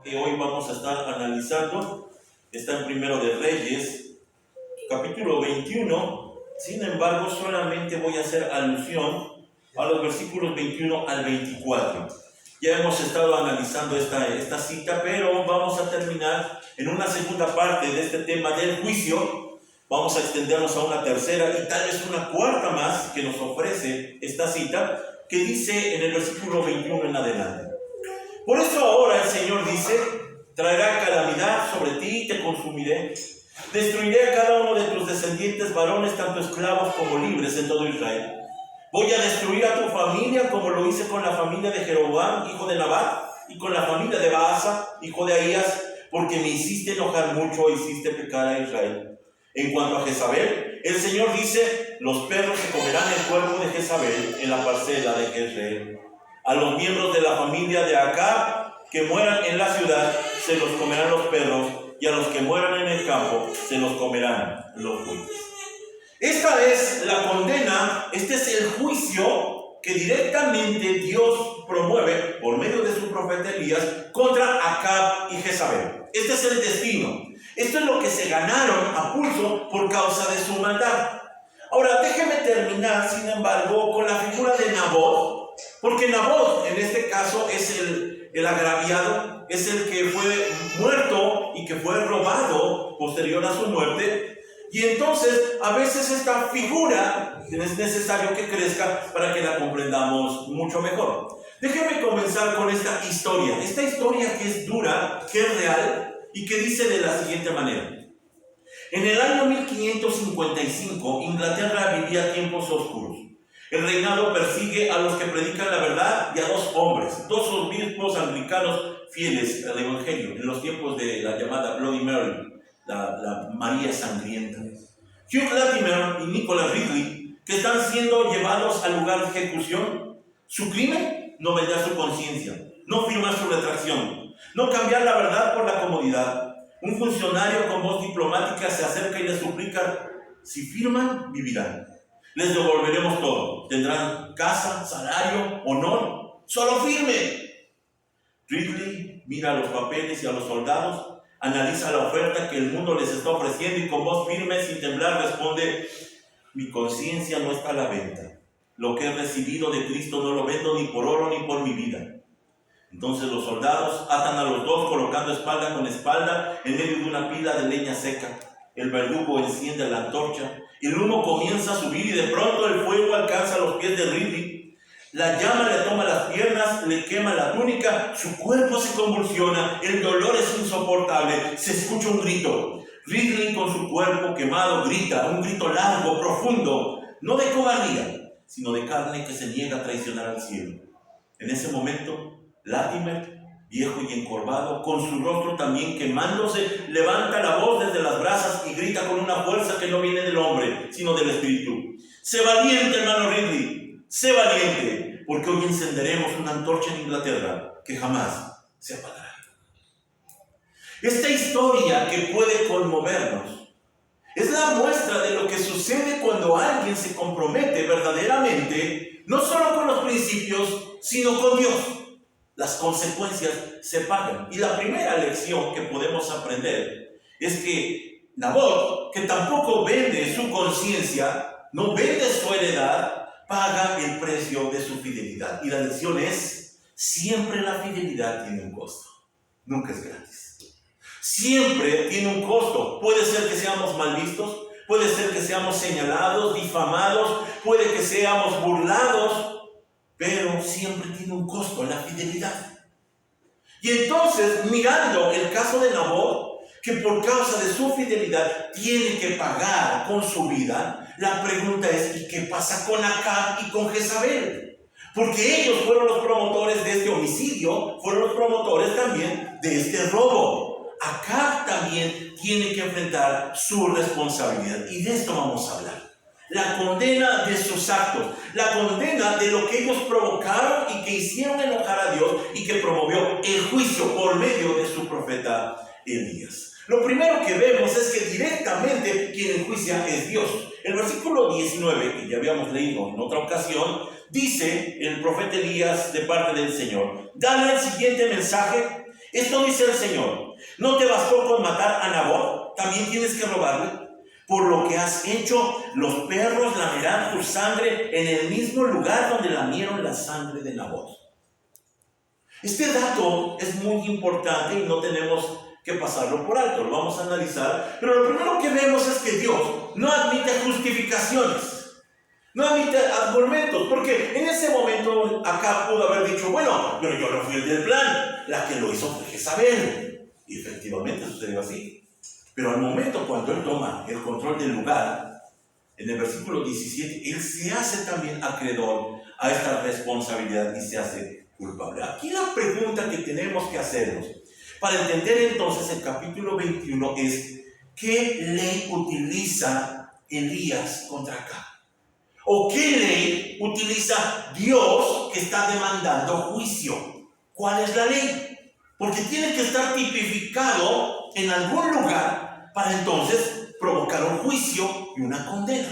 que hoy vamos a estar analizando está en Primero de Reyes, capítulo 21. Sin embargo, solamente voy a hacer alusión a los versículos 21 al 24. Ya hemos estado analizando esta cita, pero vamos a terminar en una segunda parte de este tema del juicio. Vamos a extendernos a una tercera y tal vez una cuarta más que nos ofrece esta cita, que dice en el versículo 21 en adelante: por eso ahora el Señor dice: traerá calamidad sobre ti y te consumiré. Destruiré a cada uno de tus descendientes varones, tanto esclavos como libres, en todo Israel. Voy a destruir a tu familia como lo hice con la familia de Jeroboam, hijo de Nabat, y con la familia de Baasa, hijo de Ahías, porque me hiciste enojar mucho e hiciste pecar a Israel. En cuanto a Jezabel, el Señor dice: los perros se comerán el cuerpo de Jezabel en la parcela de Jezreel. A los miembros de la familia de Acab que mueran en la ciudad se los comerán los perros, y a los que mueran en el campo se los comerán los bueyes. Esta es la condena, este es el juicio que directamente Dios promueve por medio de su profeta Elías contra Acab y Jezabel. Este es el destino. Esto es lo que se ganaron a pulso por causa de su maldad. Ahora, déjeme terminar, sin embargo, con la figura de Nabot, porque Nabot, en este caso, es el agraviado, es el que fue muerto y que fue robado posterior a su muerte. Y entonces, a veces esta figura es necesario que crezca para que la comprendamos mucho mejor. Déjeme comenzar con esta historia que es dura, que es real y que dice de la siguiente manera. En el año 1555, Inglaterra vivía tiempos oscuros. El reinado persigue a los que predican la verdad y a dos hombres, dos obispos anglicanos fieles al evangelio, en los tiempos de la llamada Bloody Mary, la María Sangrienta. Hugh Latimer y Nicholas Ridley, que están siendo llevados al lugar de ejecución. Su crimen: no vender su conciencia, no firmar su retracción, no cambiar la verdad por la comodidad. Un funcionario con voz diplomática se acerca y les suplica: si firman, vivirán. Les devolveremos todo. Tendrán casa, salario, honor. ¡Solo firmen! Ridley mira los papeles y a los soldados, analiza la oferta que el mundo les está ofreciendo y con voz firme, sin temblar, responde: mi conciencia no está a la venta. Lo que he recibido de Cristo no lo vendo ni por oro ni por mi vida. Entonces los soldados atan a los dos, colocando espalda con espalda en medio de una pila de leña seca. El verdugo enciende la antorcha, el humo comienza a subir y de pronto el fuego alcanza los pies de Ridley. La llama le toma las piernas, le quema la túnica, su cuerpo se convulsiona, el dolor es insoportable, se escucha un grito. Ridley, con su cuerpo quemado, grita, un grito largo, profundo, no de cobardía, sino de carne que se niega a traicionar al cielo. En ese momento, Latimer, viejo y encorvado, con su rostro también quemándose, levanta la voz desde las brasas y grita con una fuerza que no viene del hombre, sino del espíritu: sé valiente, hermano Ridley, sé valiente, porque hoy encenderemos una antorcha en Inglaterra que jamás se apagará. Esta historia, que puede conmovernos, es la muestra de lo que sucede cuando alguien se compromete verdaderamente, no solo con los principios, sino con Dios. Las consecuencias se pagan. Y la primera lección que podemos aprender es que Nabot, que tampoco vende su conciencia, no vende su heredad, paga el precio de su fidelidad. Y la lección es: siempre la fidelidad tiene un costo. Nunca es gratis. Siempre tiene un costo. Puede ser que seamos mal vistos, puede ser que seamos señalados, difamados, puede que seamos burlados, pero siempre tiene un costo la fidelidad. Y entonces, mirando el caso de Nabot, que por causa de su fidelidad tiene que pagar con su vida, la pregunta es: ¿y qué pasa con Acab y con Jezabel? Porque ellos fueron los promotores de este homicidio, fueron los promotores también de este robo. Acab también tiene que enfrentar su responsabilidad, y de esto vamos a hablar. La condena de sus actos, la condena de lo que ellos provocaron y que hicieron enojar a Dios y que promovió el juicio por medio de su profeta Elías. Lo primero que vemos es que directamente quien enjuicia es Dios. El versículo 19, que ya habíamos leído en otra ocasión, dice el profeta Elías de parte del Señor: dale el siguiente mensaje: Esto dice el Señor: ¿no te bastó con matar a Nabot? ¿También tienes que robarle? Por lo que has hecho, los perros lamerán tu sangre en el mismo lugar donde lamieron la sangre de Nabot. Este dato es muy importante y no tenemos que pasarlo por alto, lo vamos a analizar. Pero lo primero que vemos es que Dios no admite justificaciones, no admite argumentos, porque en ese momento Acab pudo haber dicho: bueno, pero yo no fui el del plan, la que lo hizo fue Jezabel. Y efectivamente sucedió así. Pero al momento cuando él toma el control del lugar, en el versículo 17, él se hace también acreedor a esta responsabilidad y se hace culpable. Aquí la pregunta que tenemos que hacernos para entender entonces el capítulo 21 es: ¿qué ley utiliza Elías contra Acab? ¿O qué ley utiliza Dios que está demandando juicio? ¿Cuál es la ley? Porque tiene que estar tipificado en algún lugar para entonces provocar un juicio y una condena.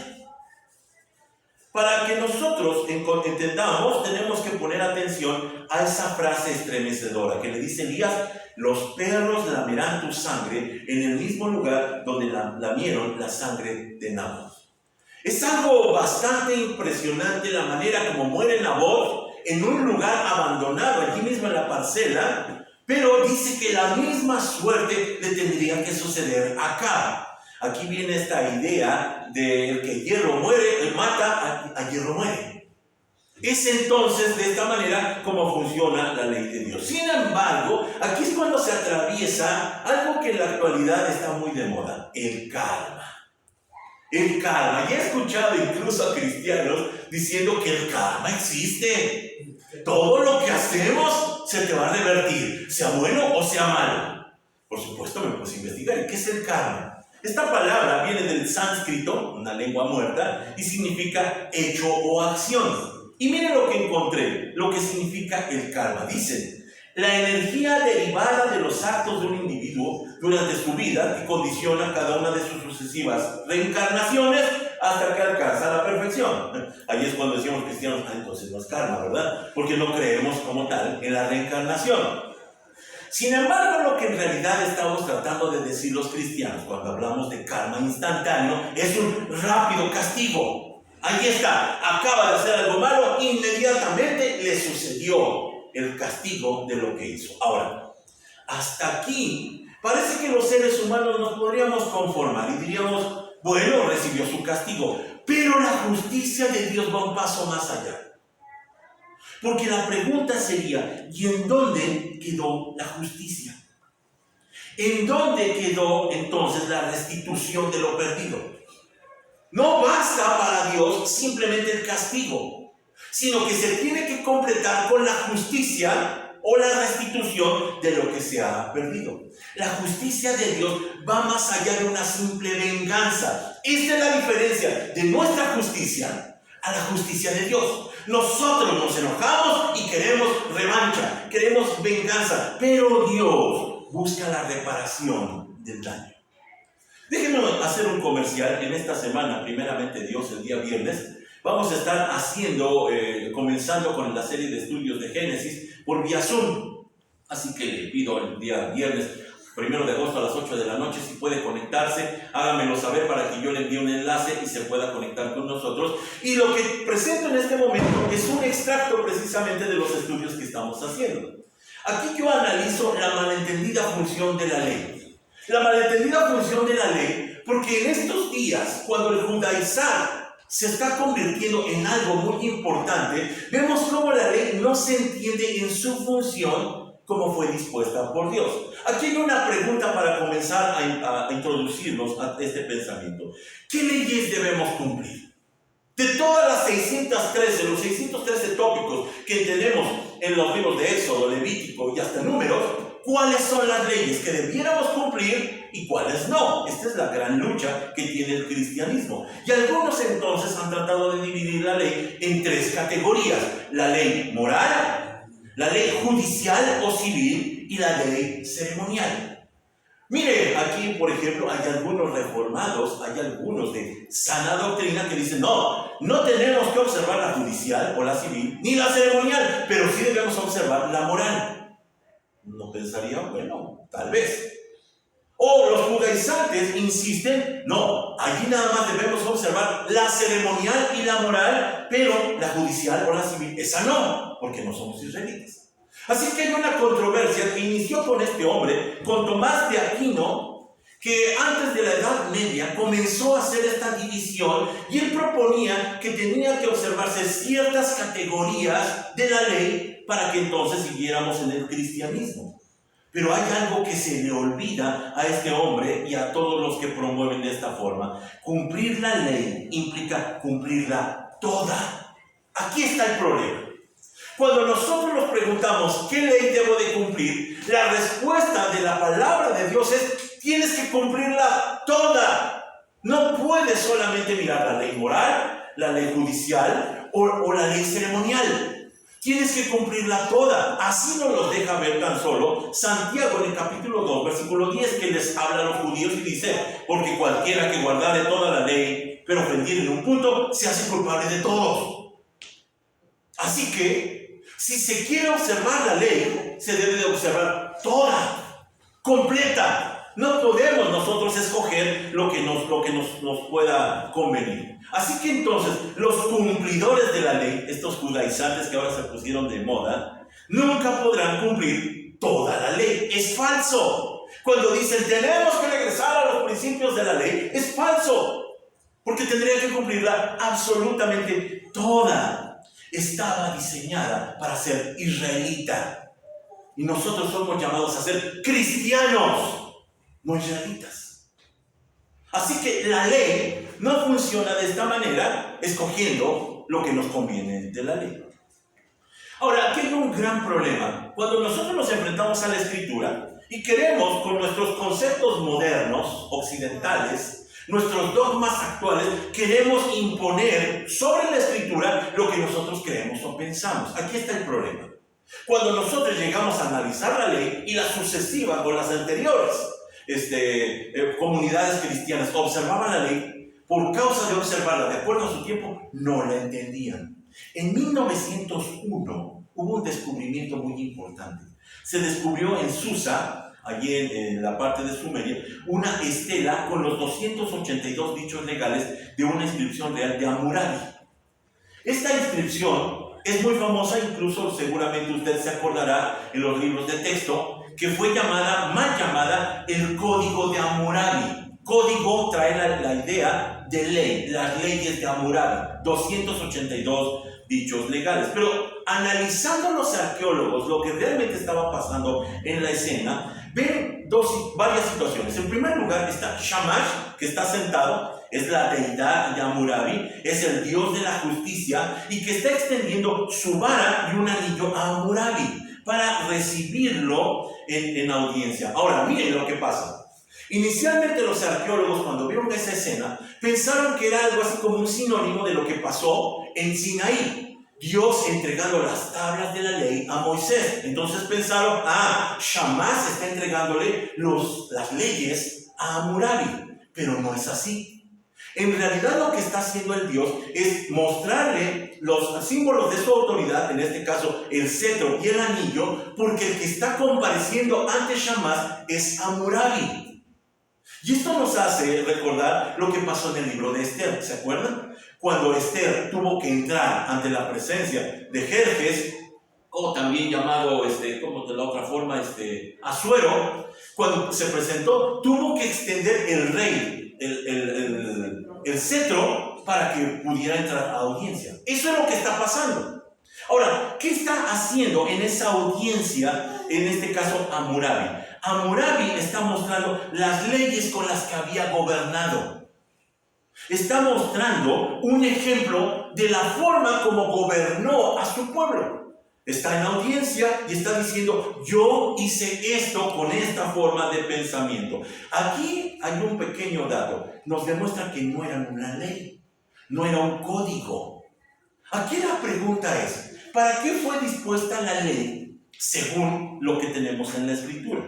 Para que nosotros entendamos, tenemos que poner atención a esa frase estremecedora que le dice Elías: los perros lamerán tu sangre en el mismo lugar donde lamieron la sangre de Nabot. Es algo bastante impresionante la manera como muere Nabot en un lugar abandonado, allí mismo en la parcela, pero dice que la misma suerte le tendría que suceder acá. Aquí viene esta idea de que hierro muere, el mata, a hierro muere. Es entonces de esta manera como funciona la ley de Dios. Sin embargo, aquí es cuando se atraviesa algo que en la actualidad está muy de moda: el karma. El karma. Y he escuchado incluso a cristianos diciendo que el karma existe. Todo lo que hacemos se te va a revertir, sea bueno o sea malo. Por supuesto me puse a investigar. ¿Y qué es el karma? Esta palabra viene del sánscrito, una lengua muerta, y significa hecho o acción. Y miren lo que encontré, lo que significa el karma. Dice: la energía derivada de los actos de un individuo durante su vida que condiciona cada una de sus sucesivas reencarnaciones hasta que alcanza la perfección. Ahí es cuando decimos cristianos: entonces no es karma, ¿verdad? Porque no creemos como tal en la reencarnación. Sin embargo, lo que en realidad estamos tratando de decir los cristianos cuando hablamos de karma instantáneo es un rápido castigo. Ahí está, acaba de hacer algo malo, inmediatamente le sucedió el castigo de lo que hizo. Ahora, hasta aquí parece que los seres humanos nos podríamos conformar y diríamos: bueno, recibió su castigo. Pero la justicia de Dios va un paso más allá. Porque la pregunta sería: ¿y en dónde quedó la justicia? ¿En dónde quedó entonces la restitución de lo perdido? No basta para Dios simplemente el castigo, sino que se tiene que completar con la justicia o la restitución de lo que se ha perdido. La justicia de Dios va más allá de una simple venganza. Esta es la diferencia de nuestra justicia a la justicia de Dios. Nosotros nos enojamos y queremos revancha, queremos venganza, pero Dios busca la reparación del daño. Déjenme hacer un comercial. En esta semana, primeramente Dios, el día viernes, vamos a estar comenzando con la serie de estudios de Génesis por vía Zoom. Así que le pido el día viernes 1 de agosto a las 8 de la noche, si puede conectarse, háganmelo saber para que yo le envíe un enlace y se pueda conectar con nosotros. Y lo que presento en este momento es un extracto precisamente de los estudios que estamos haciendo. Aquí yo analizo la malentendida función de la ley. La malentendida función de la ley, porque en estos días, cuando el judaizar se está convirtiendo en algo muy importante, vemos cómo la ley no se entiende en su función como fue dispuesta por Dios. Aquí hay una pregunta para comenzar a introducirnos a este pensamiento. ¿Qué leyes debemos cumplir? De todas las 613 tópicos que tenemos en los libros de Éxodo, Levítico y hasta Números, ¿cuáles son las leyes que debiéramos cumplir y cuáles no? Esta es la gran lucha que tiene el cristianismo. Y algunos entonces han tratado de dividir la ley en 3 categorías: la ley moral, la ley judicial o civil y la ley ceremonial. Mire, aquí por ejemplo hay algunos reformados, hay algunos de sana doctrina que dicen: no tenemos que observar la judicial o la civil ni la ceremonial, pero sí debemos observar la moral. Uno pensaría, bueno, tal vez. O los judaizantes insisten, no, allí nada más debemos observar la ceremonial y la moral, pero la judicial o la civil, esa no, porque no somos israelitas. Así que hay una controversia que inició con este hombre, con Tomás de Aquino, que antes de la Edad Media comenzó a hacer esta división y él proponía que tenía que observarse ciertas categorías de la ley para que entonces siguiéramos en el cristianismo. Pero hay algo que se le olvida a este hombre y a todos los que promueven de esta forma. Cumplir la ley implica cumplirla toda. Aquí está el problema. Cuando nosotros nos preguntamos ¿qué ley debo de cumplir?, la respuesta de la palabra de Dios es tienes que cumplirla toda. No puedes solamente mirar la ley moral, la ley judicial o la ley ceremonial. Tienes que cumplirla toda. Así nos lo deja ver tan solo Santiago en el capítulo 2, versículo 10, que les habla a los judíos y dice: porque cualquiera que guardare toda la ley, pero ofendiere en un punto, se hace culpable de todos. Así que, si se quiere observar la ley, se debe de observar toda, completa. No podemos nosotros escoger lo que nos pueda convenir. Así que entonces, los cumplidores de la ley, estos judaizantes que ahora se pusieron de moda, nunca podrán cumplir toda la ley. Es falso. Cuando dicen tenemos que regresar a los principios de la ley, es falso. Porque tendría que cumplirla absolutamente toda. Estaba diseñada para ser israelita. Y nosotros somos llamados a ser cristianos, no israelitas. Así que la ley no funciona de esta manera, escogiendo lo que nos conviene de la ley. Ahora, aquí hay un gran problema. Cuando nosotros nos enfrentamos a la Escritura y queremos, con nuestros conceptos modernos, occidentales, nuestros dogmas actuales, queremos imponer sobre la Escritura lo que nosotros creemos o pensamos. Aquí está el problema. Cuando nosotros llegamos a analizar la ley y las sucesivas o las anteriores comunidades cristianas observaban la ley, por causa de observarla de acuerdo a su tiempo, no la entendían. En 1901 hubo un descubrimiento muy importante. Se descubrió en Susa, allí en la parte de Sumeria, una estela con los 282 dichos legales de una inscripción real de Hammurabi. Esta inscripción es muy famosa, incluso seguramente usted se acordará en los libros de texto, que fue mal llamada el Código de Hammurabi. Código trae la idea de ley, las leyes de Hammurabi, 282 dichos legales. Pero analizando los arqueólogos lo que realmente estaba pasando en la escena, ven varias situaciones. En primer lugar está Shamash, que está sentado, es la deidad de Hammurabi, es el dios de la justicia y que está extendiendo su vara y un anillo a Hammurabi para recibirlo en audiencia. Ahora, miren lo que pasa. Inicialmente los arqueólogos, cuando vieron esa escena, pensaron que era algo así como un sinónimo de lo que pasó en Sinaí. Dios entregando las tablas de la ley a Moisés. Entonces pensaron, Shamash está entregándole las leyes a Hammurabi. Pero no es así. En realidad lo que está haciendo el Dios es mostrarle los símbolos de su autoridad, en este caso el cetro y el anillo, porque el que está compareciendo ante Shamash es Hammurabi. Y esto nos hace recordar lo que pasó en el libro de Esther, ¿se acuerdan? Cuando Esther tuvo que entrar ante la presencia de Jerjes, o también llamado, como de la otra forma, Asuero, cuando se presentó, tuvo que extender el rey, el cetro, para que pudiera entrar a audiencia. Eso es lo que está pasando. Ahora, ¿qué está haciendo en esa audiencia, en este caso Hammurabi? Hammurabi está mostrando las leyes con las que había gobernado. Está mostrando un ejemplo de la forma como gobernó a su pueblo. Está en audiencia y está diciendo, yo hice esto con esta forma de pensamiento. Aquí hay un pequeño dato. Nos demuestra que no era una ley, no era un código. Aquí la pregunta es, ¿para qué fue dispuesta la ley según lo que tenemos en la Escritura?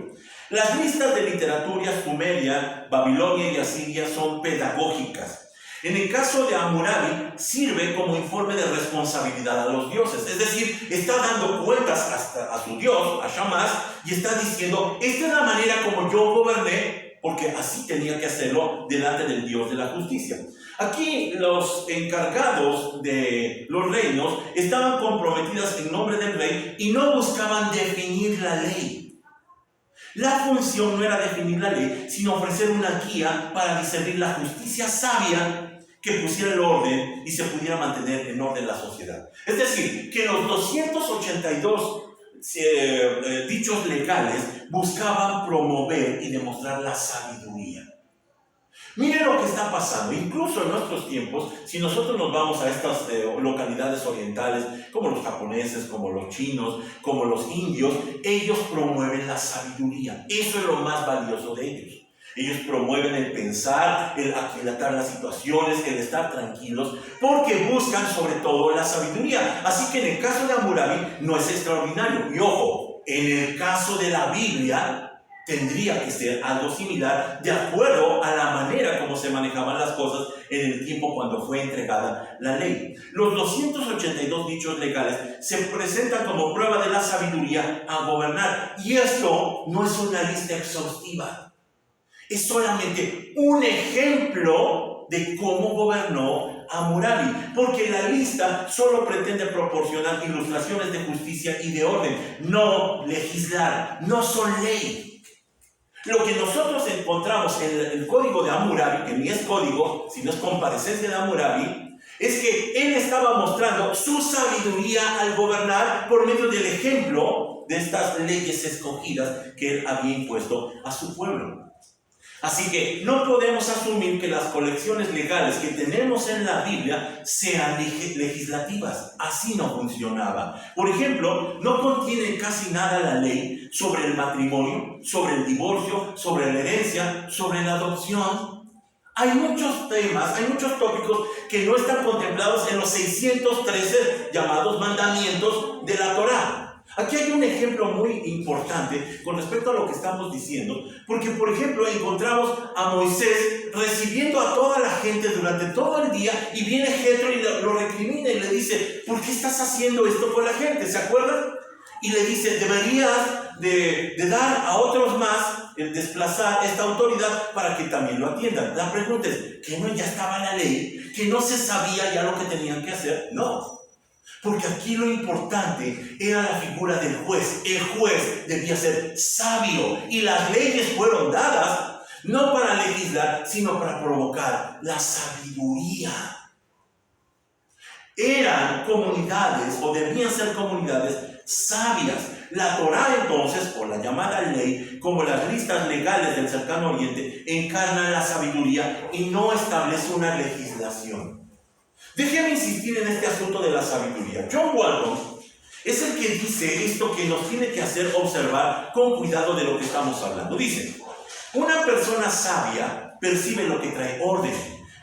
Las listas de literatura sumeria, babilonia y asiria son pedagógicas. En el caso de Hammurabi, sirve como informe de responsabilidad a los dioses. Es decir, está dando cuentas a su dios, a Shamash, y está diciendo, esta es la manera como yo goberné, porque así tenía que hacerlo delante del dios de la justicia. Aquí los encargados de los reinos estaban comprometidos en nombre del rey y no buscaban definir la ley. La función no era definir la ley, sino ofrecer una guía para discernir la justicia sabia que pusiera el orden y se pudiera mantener en orden la sociedad. Es decir, que los 282 dichos legales buscaban promover y demostrar la sabiduría. Miren lo que está pasando, incluso en nuestros tiempos, si nosotros nos vamos a estas localidades orientales, como los japoneses, como los chinos, como los indios, ellos promueven la sabiduría. Eso es lo más valioso de ellos. Ellos promueven el pensar, el aquilatar las situaciones, el estar tranquilos, porque buscan sobre todo la sabiduría. Así que en el caso de Hammurabi no es extraordinario. Y ojo, en el caso de la Biblia tendría que ser algo similar, de acuerdo a la manera como se manejaban las cosas en el tiempo cuando fue entregada la ley. Los 282 dichos legales se presentan como prueba de la sabiduría a gobernar. Y esto no es una lista exhaustiva. Es solamente un ejemplo de cómo gobernó Hammurabi, porque la lista solo pretende proporcionar ilustraciones de justicia y de orden, no legislar, no son ley. Lo que nosotros encontramos en el código de Hammurabi, que ni es código, sino es comparecencia de Hammurabi, es que él estaba mostrando su sabiduría al gobernar por medio del ejemplo de estas leyes escogidas que él había impuesto a su pueblo. Así que no podemos asumir que las colecciones legales que tenemos en la Biblia sean legislativas. Así no funcionaba. Por ejemplo, no contiene casi nada la ley sobre el matrimonio, sobre el divorcio, sobre la herencia, sobre la adopción. Hay muchos temas, hay muchos tópicos que no están contemplados en los 613 llamados mandamientos de la Torá. Aquí hay un ejemplo muy importante con respecto a lo que estamos diciendo, porque por ejemplo encontramos a Moisés recibiendo a toda la gente durante todo el día y viene Jetro y lo recrimina y le dice, ¿por qué estás haciendo esto con la gente? ¿Se acuerdan? Y le dice, deberías de dar a otros más el desplazar esta autoridad para que también lo atiendan. La pregunta es, ¿que no ya estaba la ley? ¿Que no se sabía ya lo que tenían que hacer? No. Porque aquí lo importante era la figura del juez. El juez debía ser sabio y las leyes fueron dadas no para legislar, sino para provocar la sabiduría. Eran comunidades, o debían ser comunidades sabias. La Torá entonces, o la llamada ley, como las listas legales del cercano oriente, encarnan la sabiduría y no establece una legislación. Déjeme insistir en este asunto de la sabiduría. John Walton es el que dice esto que nos tiene que hacer observar con cuidado de lo que estamos hablando. Dice, una persona sabia percibe lo que trae orden,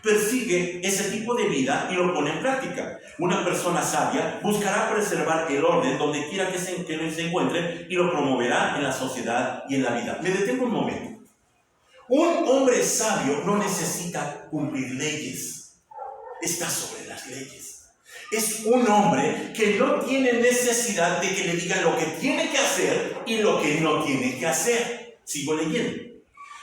persigue ese tipo de vida y lo pone en práctica. Una persona sabia buscará preservar el orden donde quiera que se encuentre y lo promoverá en la sociedad y en la vida. Me detengo un momento. Un hombre sabio no necesita cumplir leyes. Está sobre las leyes. Es un hombre que no tiene necesidad de que le digan lo que tiene que hacer y lo que no tiene que hacer. Sigo leyendo.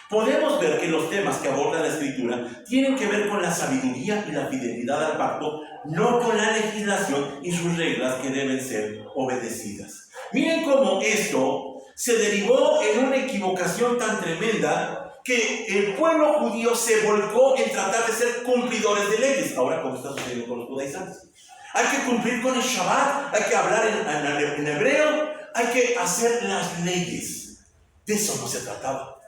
Podemos ver que los temas que aborda la Escritura tienen que ver con la sabiduría y la fidelidad al pacto, no con la legislación y sus reglas que deben ser obedecidas. Miren cómo esto se derivó en una equivocación tan tremenda que el pueblo judío se volcó en tratar de ser cumplidores de leyes. Ahora, como está sucediendo con los judaizantes. Hay que cumplir con el Shabbat, hay que hablar en hebreo, hay que hacer las leyes. De eso no se trataba.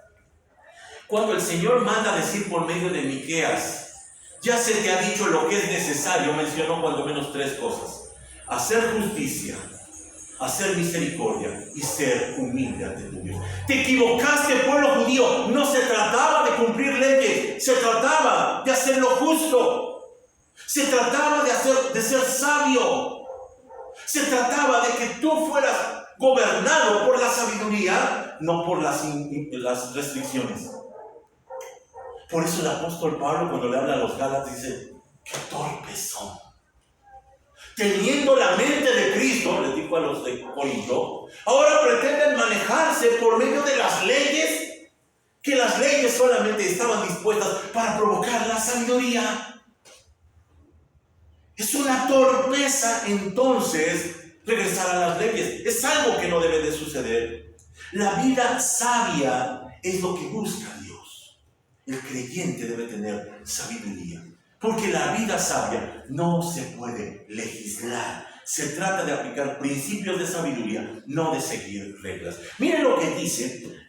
Cuando el Señor manda decir por medio de Miqueas, ya se te ha dicho lo que es necesario, mencionó cuando menos 3 cosas. Hacer justicia, hacer misericordia y ser humilde ante tu Dios. Te equivocaste, pueblo judío. No se trataba de cumplir leyes, se trataba de hacer lo justo. Se trataba de ser sabio. Se trataba de que tú fueras gobernado por la sabiduría, no por las restricciones. Por eso el apóstol Pablo, cuando le habla a los Gálatas, dice: qué torpes son. Teniendo la mente de Cristo, les dijo a los de Corinto, ahora pretenden manejarse por medio de las leyes, que las leyes solamente estaban dispuestas para provocar la sabiduría. Es una torpeza entonces regresar a las leyes. Es algo que no debe de suceder. La vida sabia es lo que busca Dios. El creyente debe tener sabiduría, porque la vida sabia no se puede legislar. Se trata de aplicar principios de sabiduría, no de seguir reglas. Miren lo que dice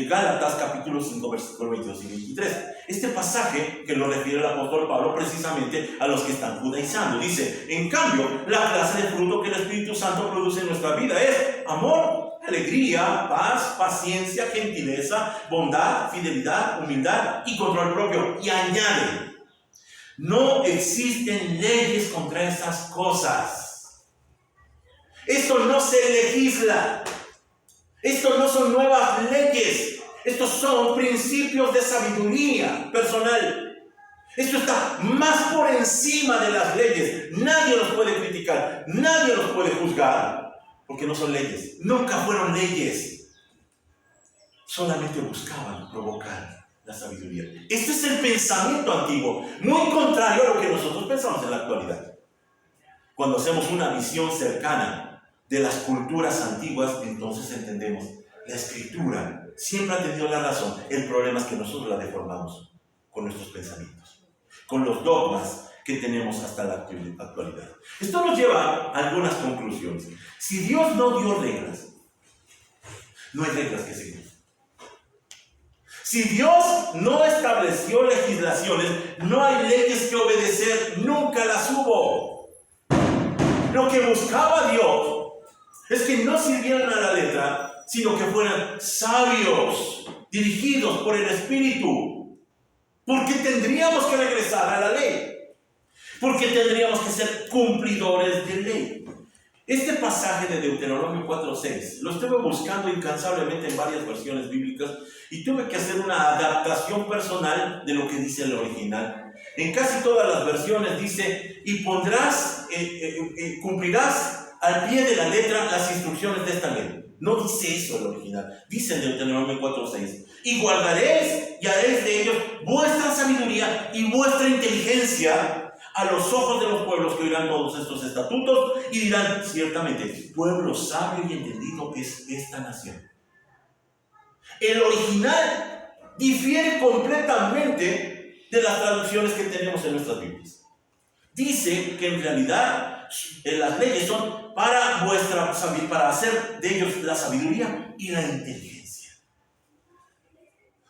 Gálatas capítulo 5, versículos 22 y 23. Este pasaje que lo refiere el apóstol Pablo precisamente a los que están judaizando. Dice: en cambio, la clase de fruto que el Espíritu Santo produce en nuestra vida es amor, alegría, paz, paciencia, gentileza, bondad, fidelidad, humildad y control propio. Y añade: no existen leyes contra esas cosas. Esto no se legisla. Esto no son nuevas leyes. Estos son principios de sabiduría personal. Esto está más por encima de las leyes. Nadie los puede criticar. Nadie los puede juzgar. Porque no son leyes. Nunca fueron leyes. Solamente buscaban provocar la sabiduría. Este es el pensamiento antiguo, muy contrario a lo que nosotros pensamos en la actualidad. Cuando hacemos una visión cercana de las culturas antiguas, entonces entendemos: la Escritura siempre ha tenido la razón. El problema es que nosotros la deformamos con nuestros pensamientos, con los dogmas que tenemos hasta la actualidad. Esto nos lleva a algunas conclusiones. Si Dios no dio reglas, no hay reglas que seguir. Si Dios no estableció legislaciones, no hay leyes que obedecer, nunca las hubo. Lo que buscaba Dios es que no sirvieran a la letra, sino que fueran sabios, dirigidos por el Espíritu. Porque tendríamos que regresar a la ley. Porque tendríamos que ser cumplidores de ley. Este pasaje de Deuteronomio 4:6 lo estuve buscando incansablemente en varias versiones bíblicas y tuve que hacer una adaptación personal de lo que dice el original. En casi todas las versiones dice: y pondrás, cumplirás al pie de la letra las instrucciones de esta ley. No dice eso el original. Dice en Deuteronomio 4:6: y guardaréis y haréis de ellos vuestra sabiduría y vuestra inteligencia a los ojos de los pueblos que oirán todos estos estatutos y dirán: ciertamente, pueblo sabio y entendido es esta nación. El original difiere completamente de las traducciones que tenemos en nuestras Biblias. Dice que en realidad las leyes son para hacer de ellos la sabiduría y la inteligencia.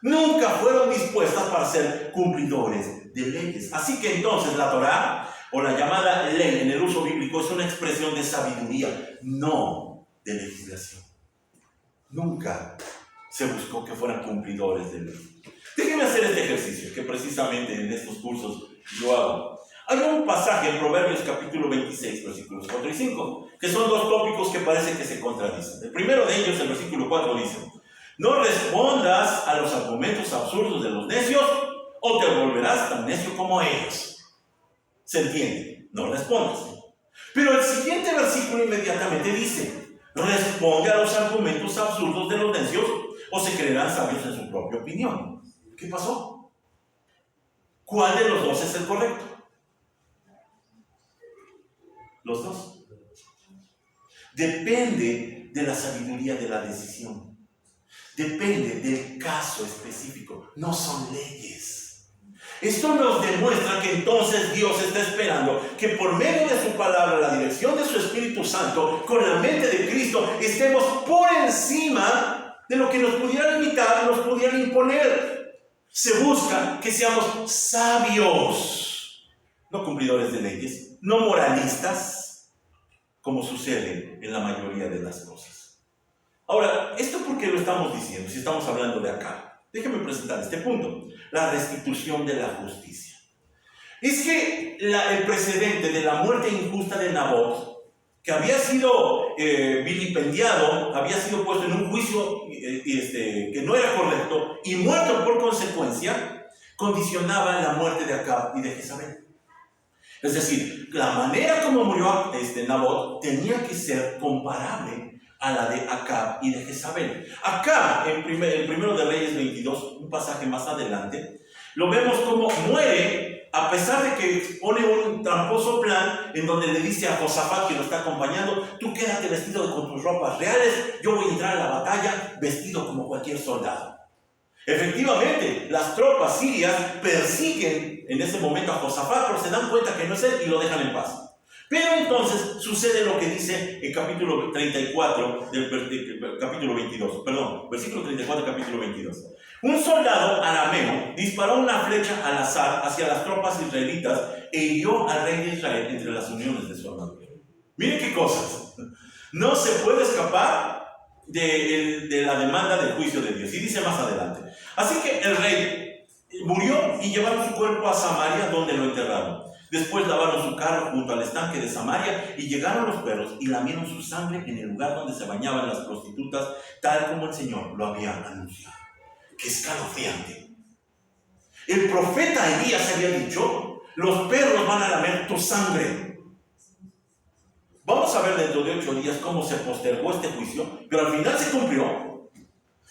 Nunca fueron dispuestas para ser cumplidores de leyes. Así que entonces la Torá, o la llamada ley en el uso bíblico, es una expresión de sabiduría, no de legislación. Nunca se buscó que fueran cumplidores de ley. Déjenme hacer este ejercicio que precisamente en estos cursos yo hago. Hay un pasaje en Proverbios capítulo 26, versículos 4 y 5, que son dos tópicos que parece que se contradicen. El primero de ellos, el versículo 4, dice: no respondas a los argumentos absurdos de los necios, o te volverás tan necio como ellos. ¿Se entiende? No respondas. Pero el siguiente versículo inmediatamente dice: responde a los argumentos absurdos de los necios, o se creerán sabios en su propia opinión. ¿Qué pasó? ¿Cuál de los dos es el correcto? Los dos. Depende de la sabiduría de la decisión. Depende del caso específico. No son leyes. Esto nos demuestra que entonces Dios está esperando que por medio de su palabra, la dirección de su Espíritu Santo, con la mente de Cristo, estemos por encima de lo que nos pudieran limitar, nos pudieran imponer. Se busca que seamos sabios, no cumplidores de leyes, no moralistas, como sucede en la mayoría de las cosas. Ahora, ¿esto por qué lo estamos diciendo si estamos hablando de acá? Déjenme presentar este punto: la restitución de la justicia. Es que el precedente de la muerte injusta de Nabot, que había sido vilipendiado, había sido puesto en un juicio que no era correcto y muerto por consecuencia, condicionaba la muerte de Acab y de Jezabel. Es decir, la manera como murió Nabot tenía que ser comparable a la de Acab y de Jezabel. Acab, en primero de Reyes 22, un pasaje más adelante, lo vemos como muere a pesar de que pone un tramposo plan en donde le dice a Josafat, que lo está acompañando: tú quédate vestido con tus ropas reales, yo voy a entrar a la batalla vestido como cualquier soldado. Efectivamente, las tropas sirias persiguen en ese momento a Josafat, pero se dan cuenta que no es él y lo dejan en paz. Pero entonces sucede lo que dice el capítulo 34 del capítulo 22, perdón, versículo 34, capítulo 22. Un soldado arameo disparó una flecha al azar hacia las tropas israelitas e hirió al rey de Israel entre las uniones de su armadura. Miren qué cosas. No se puede escapar de la demanda del juicio de Dios. Y dice más adelante: así que el rey murió y llevaron su cuerpo a Samaria, donde lo enterraron. Después lavaron su carro junto al estanque de Samaria y llegaron los perros y lamieron su sangre en el lugar donde se bañaban las prostitutas, tal como el Señor lo había anunciado. ¡Qué escalofriante! El profeta Elías había dicho: los perros van a lamer tu sangre. Vamos a ver dentro de 8 días cómo se postergó este juicio, pero al final se cumplió.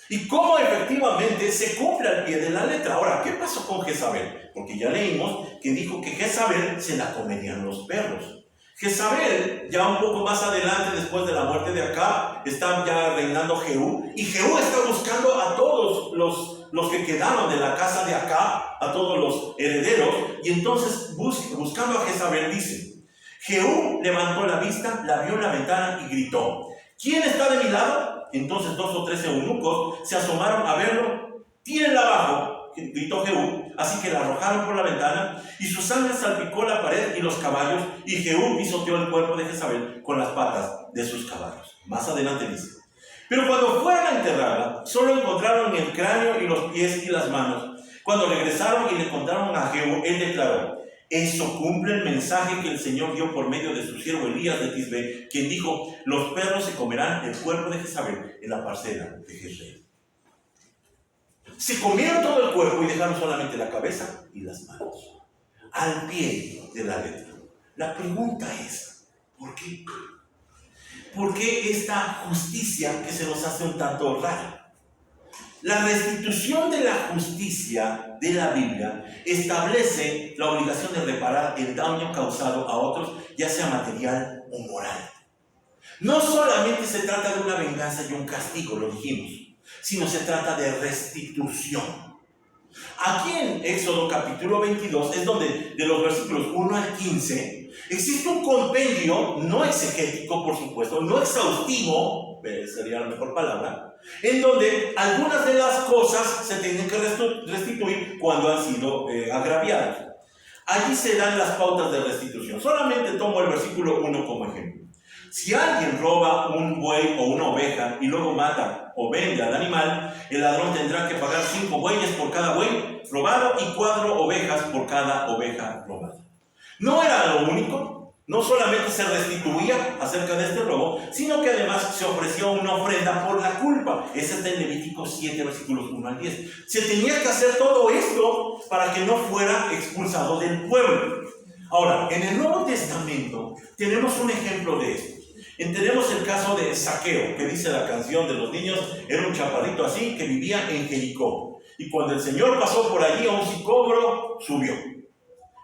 Y cómo efectivamente se cumple al pie de la letra. Ahora, ¿qué pasó con Jezabel? Porque ya leímos que dijo que Jezabel se la comerían los perros. Jezabel, ya un poco más adelante, después de la muerte de Acab, está ya reinando Jehú. Y Jehú está buscando a todos los que quedaron de la casa de Acab, a todos los herederos. Y entonces, buscando a Jezabel, dice: Jehú levantó la vista, la vio en la ventana y gritó: ¿quién está de mi lado? Entonces 2 o 3 eunucos se asomaron a verlo. ¡Tírenla abajo!, gritó Jehú. Así que la arrojaron por la ventana y su sangre salpicó la pared y los caballos, y Jehú pisoteó el cuerpo de Jezabel con las patas de sus caballos. Más adelante dice: pero cuando fueron a enterrarla, solo encontraron el cráneo y los pies y las manos. Cuando regresaron y le contaron a Jehú, él declaró: eso cumple el mensaje que el Señor dio por medio de su siervo Elías de Tisbe, quien dijo: los perros se comerán el cuerpo de Jezabel en la parcela de Jezreel. Se comieron todo el cuerpo y dejaron solamente la cabeza y las manos, al pie de la letra. La pregunta es: ¿por qué? ¿Por qué esta justicia que se nos hace un tanto rara? La restitución de la justicia de la Biblia establece la obligación de reparar el daño causado a otros, ya sea material o moral. No solamente se trata de una venganza y un castigo, lo dijimos, sino se trata de restitución. Aquí en Éxodo capítulo 22 es donde, de los versículos 1 al 15, existe un compendio, no exegético por supuesto, no exhaustivo, sería la mejor palabra, en donde algunas de las cosas se tienen que restituir cuando han sido agraviadas. Allí se dan las pautas de restitución. Solamente tomo el versículo 1 como ejemplo. Si alguien roba un buey o una oveja y luego mata o vende al animal, el ladrón tendrá que pagar 5 bueyes por cada buey robado y 4 ovejas por cada oveja robada. No era lo único. No solamente se restituía acerca de este robo, sino que además se ofreció una ofrenda por la culpa. Ese es del Levítico 7, versículos 1 al 10. Se tenía que hacer todo esto para que no fuera expulsado del pueblo. Ahora, en el Nuevo Testamento tenemos un ejemplo de esto. Tenemos el caso de Zaqueo, que dice la canción de los niños: era un chaparrito así que vivía en Jericó. Y cuando el Señor pasó por allí a un sicómoro, subió.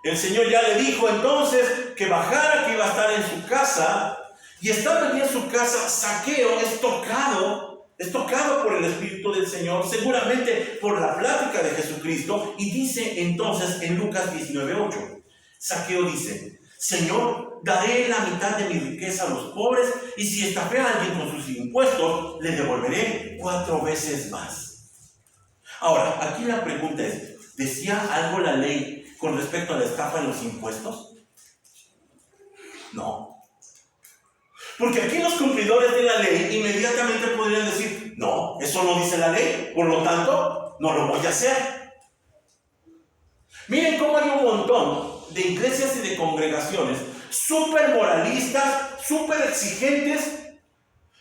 El Señor ya le dijo entonces que bajara, que iba a estar en su casa. Y estando allí en su casa, Zaqueo es tocado por el Espíritu del Señor, seguramente por la plática de Jesucristo. Y dice entonces en Lucas 19:8, Zaqueo dice: Señor, daré la mitad de mi riqueza a los pobres, y si estafé a alguien con sus impuestos, le devolveré 4 veces más. Ahora, aquí la pregunta es: ¿decía algo la ley con respecto a la estafa en los impuestos? No. Porque aquí los cumplidores de la ley inmediatamente podrían decir: no, eso no dice la ley, por lo tanto, no lo voy a hacer. Miren cómo hay un montón de iglesias y de congregaciones súper moralistas, súper exigentes,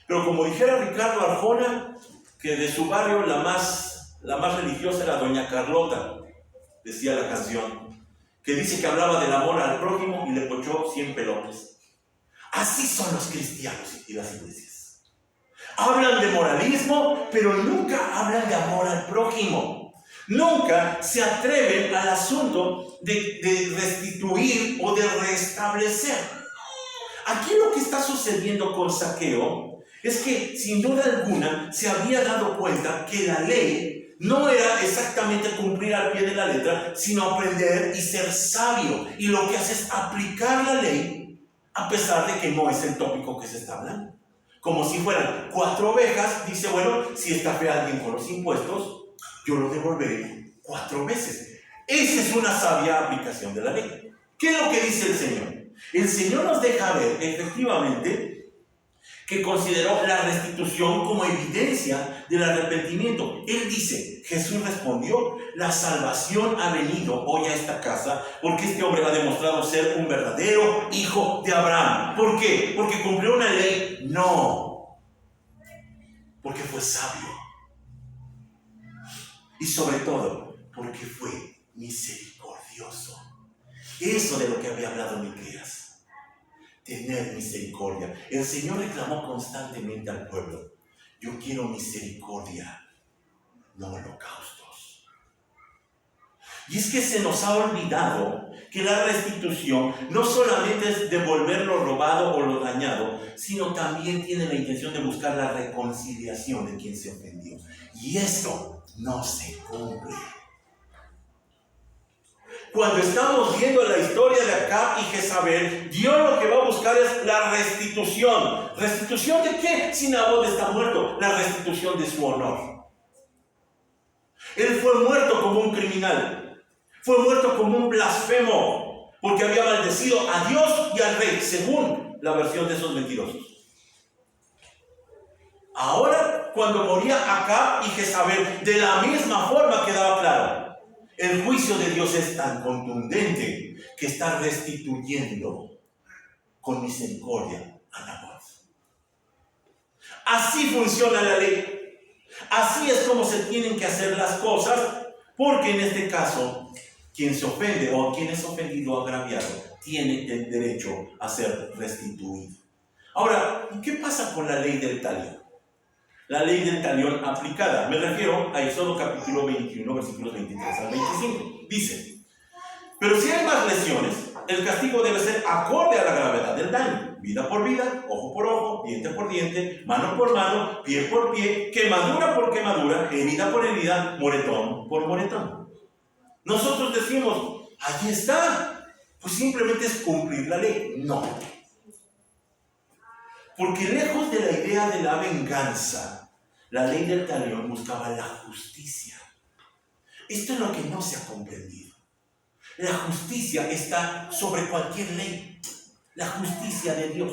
pero como dijera Ricardo Arjona, que de su barrio la más religiosa era Doña Carlota. decía la canción, que dice que hablaba del amor al prójimo y le pochó 100 pelotes. Así son los cristianos y las iglesias. Hablan de moralismo, pero nunca hablan de amor al prójimo. Nunca se atreven al asunto de restituir o de restablecer. Aquí lo que está sucediendo con Zaqueo es que, sin duda alguna, se había dado cuenta que la ley no era exactamente cumplir al pie de la letra, sino aprender y ser sabio. Y lo que hace es aplicar la ley, a pesar de que no es el tópico que se está hablando. Como si fueran 4 ovejas, dice, bueno, si está fea alguien con los impuestos, yo lo devolveré 4 veces. Esa es una sabia aplicación de la ley. ¿Qué es lo que dice el Señor? El Señor nos deja ver, efectivamente, que consideró la restitución como evidencia del arrepentimiento. Él dice, Jesús respondió, la salvación ha venido hoy a esta casa porque este hombre ha demostrado ser un verdadero hijo de Abraham. ¿Por qué? ¿Porque cumplió una ley? No. Porque fue sabio. Y sobre todo, porque fue misericordioso. Eso de lo que había hablado Miqueas. Tener misericordia. El Señor reclamó constantemente al pueblo, yo quiero misericordia, no holocaustos. Y es que se nos ha olvidado que la restitución no solamente es devolver lo robado o lo dañado, sino también tiene la intención de buscar la reconciliación de quien se ofendió. Y esto no se cumple. Cuando estamos viendo la historia de Acab y Jezabel, Dios lo que va a buscar es la restitución. ¿Restitución de qué? Si Nabot está muerto, la restitución de su honor. Él fue muerto como un criminal, fue muerto como un blasfemo, porque había maldecido a Dios y al rey, según la versión de esos mentirosos. Ahora, cuando moría Acab y Jezabel, de la misma forma quedaba claro. El juicio de Dios es tan contundente que está restituyendo con misericordia a Nabot. Así funciona la ley. Así es como se tienen que hacer las cosas, porque en este caso, quien se ofende o quien es ofendido o agraviado tiene el derecho a ser restituido. Ahora, ¿qué pasa con la ley del talión? La ley del talión aplicada. Me refiero a Éxodo capítulo 21, versículos 23 al 25. Dice, pero si hay más lesiones, el castigo debe ser acorde a la gravedad del daño. Vida por vida, ojo por ojo, diente por diente, mano por mano, pie por pie, quemadura por quemadura, herida por herida, moretón por moretón. Nosotros decimos, allí está. Pues simplemente es cumplir la ley. No. Porque lejos de la idea de la venganza, la ley del talión buscaba la justicia. Esto es lo que no se ha comprendido. La justicia está sobre cualquier ley. La justicia de Dios.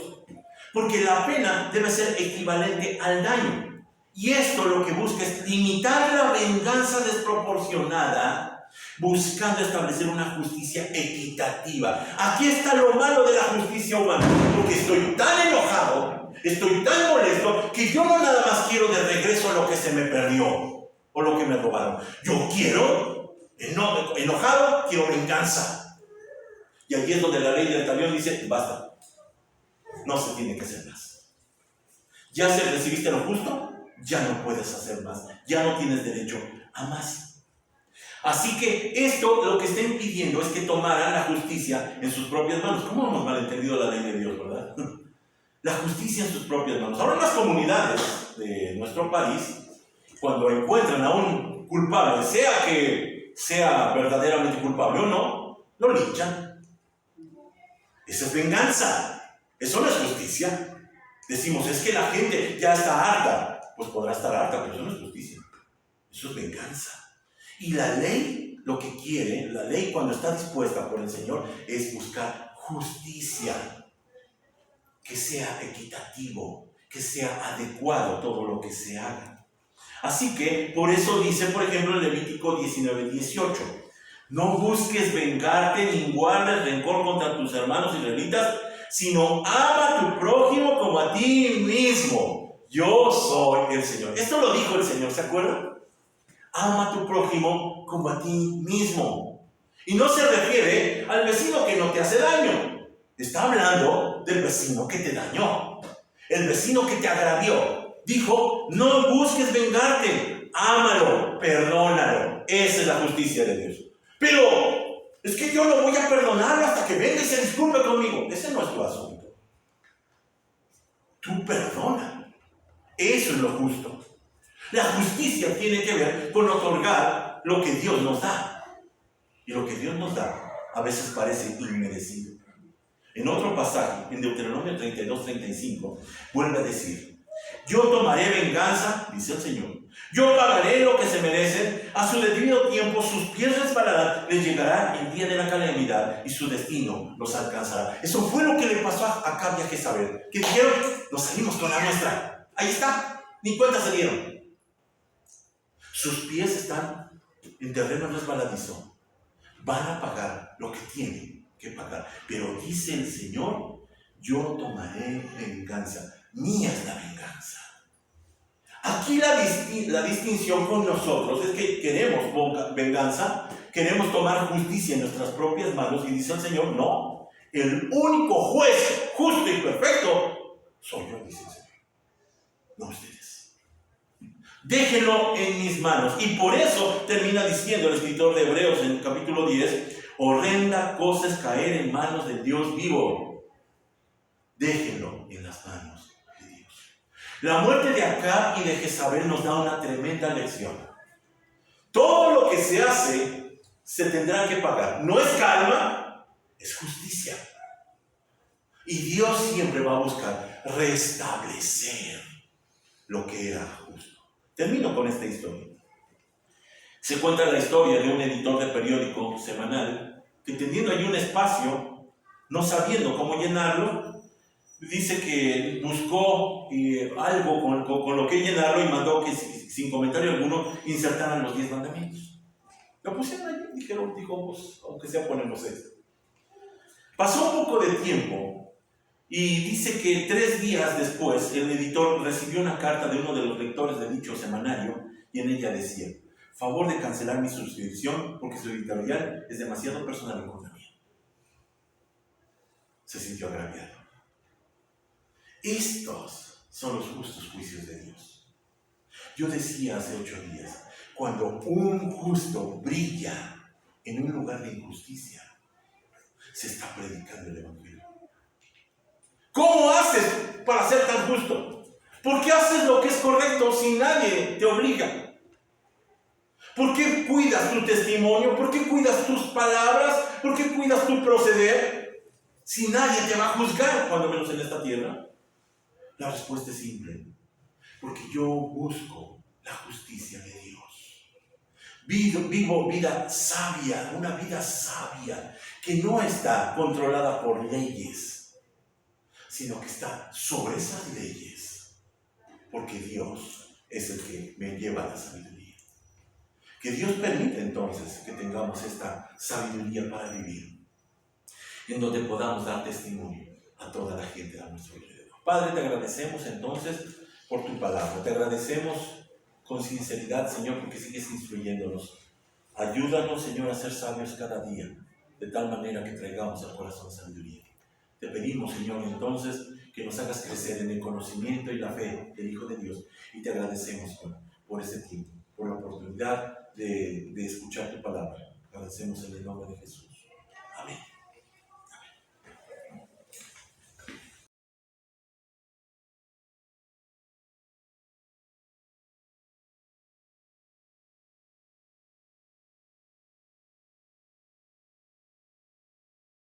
Porque la pena debe ser equivalente al daño. Y esto lo que busca es limitar la venganza desproporcionada, buscando establecer una justicia equitativa. Aquí está lo malo de la justicia humana, porque estoy tan enojado, estoy tan molesto, que yo no nada más quiero de regreso lo que se me perdió o lo que me robaron. Yo quiero, enojado, quiero venganza. Y aquí es donde la ley del talión dice, basta, no se tiene que hacer más. Ya se recibiste lo justo, ya no puedes hacer más, ya no tienes derecho a más. Así que esto lo que está impidiendo es que tomaran la justicia en sus propias manos. ¿Cómo hemos malentendido la ley de Dios, verdad? La justicia en sus propias manos. Ahora las comunidades de nuestro país, cuando encuentran a un culpable, sea que sea verdaderamente culpable o no, lo linchan. Esa es venganza. Eso no es justicia. Decimos, es que la gente ya está harta. Pues podrá estar harta, pero eso no es justicia. Eso es venganza. Y la ley, lo que quiere, la ley cuando está dispuesta por el Señor, es buscar justicia, que sea equitativo, que sea adecuado todo lo que se haga. Así que, por eso dice, por ejemplo, en Levítico 19:18, no busques vengarte ni guardes rencor contra tus hermanos israelitas, sino ama a tu prójimo como a ti mismo. Yo soy el Señor. Esto lo dijo el Señor, ¿se acuerdan? Ama a tu prójimo como a ti mismo. Y no se refiere al vecino que no te hace daño. Está hablando del vecino que te dañó. El vecino que te agravió. Dijo, no busques vengarte. Ámalo, perdónalo. Esa es la justicia de Dios. Pero es que yo no voy a perdonarlo hasta que venga y se disculpe conmigo. Ese no es tu asunto. Tú perdona. Eso es lo justo. La justicia tiene que ver con otorgar lo que Dios nos da. Y lo que Dios nos da a veces parece inmerecido. En otro pasaje, en Deuteronomio 32-35, vuelve a decir, yo tomaré venganza, dice el Señor, yo pagaré lo que se merecen, a su debido tiempo sus pies resbalarán, les llegará el día de la calamidad y su destino los alcanzará. Eso fue lo que le pasó a Acab y a Jezabel, que dijeron, nos salimos con la nuestra, ahí está, ni cuenta se dieron. Sus pies están en terreno resbaladizo, van a pagar lo que tienen que pagar, pero dice el Señor, yo tomaré venganza, mía es la venganza. Aquí la distinción con nosotros es que queremos venganza, queremos tomar justicia en nuestras propias manos y dice el Señor, no, el único juez justo y perfecto soy yo, dice el Señor, no ustedes. Déjenlo en mis manos. Y por eso termina diciendo el escritor de Hebreos en el capítulo 10, horrenda cosa es caer en manos del Dios vivo. Déjenlo en las manos de Dios. La muerte de Acab y de Jezabel nos da una tremenda lección. Todo lo que se hace se tendrá que pagar. No es calma, es justicia. Y Dios siempre va a buscar restablecer lo que era justo. Termino con esta historia. Se cuenta la historia de un editor de periódico semanal que teniendo allí un espacio, no sabiendo cómo llenarlo, dice que buscó algo con lo que llenarlo y mandó que sin comentario alguno insertaran los 10 mandamientos. Lo pusieron allí y dijo, pues, aunque sea ponemos esto. Pasó un poco de tiempo y dice que 3 días después el editor recibió una carta de uno de los lectores de dicho semanario y en ella decía, favor de cancelar mi suscripción porque su editorial es demasiado personal en contra mía. Se sintió agraviado. Estos son los justos juicios de Dios. Yo decía hace 8 días, cuando un justo brilla en un lugar de injusticia, se está predicando el evangelio. ¿Cómo haces para ser tan justo? ¿Por qué haces lo que es correcto si nadie te obliga? ¿Por qué cuidas tu testimonio? ¿Por qué cuidas tus palabras? ¿Por qué cuidas tu proceder? Si nadie te va a juzgar, cuando menos en esta tierra. La respuesta es simple. Porque yo busco la justicia de Dios. Vivo vida sabia, una vida sabia, que no está controlada por leyes, sino que está sobre esas leyes, porque Dios es el que me lleva a la sabiduría. Que Dios permite entonces que tengamos esta sabiduría para vivir, en donde podamos dar testimonio a toda la gente a nuestro alrededor. Padre, te agradecemos entonces por tu palabra, te agradecemos con sinceridad, Señor, porque sigues instruyéndonos. Ayúdanos, Señor, a ser sabios cada día, de tal manera que traigamos al corazón sabiduría. Te pedimos, Señor, entonces, que nos hagas crecer en el conocimiento y la fe del Hijo de Dios. Y te agradecemos, Señor, por este tiempo, por la oportunidad de escuchar tu palabra. Agradecemos en el nombre de Jesús.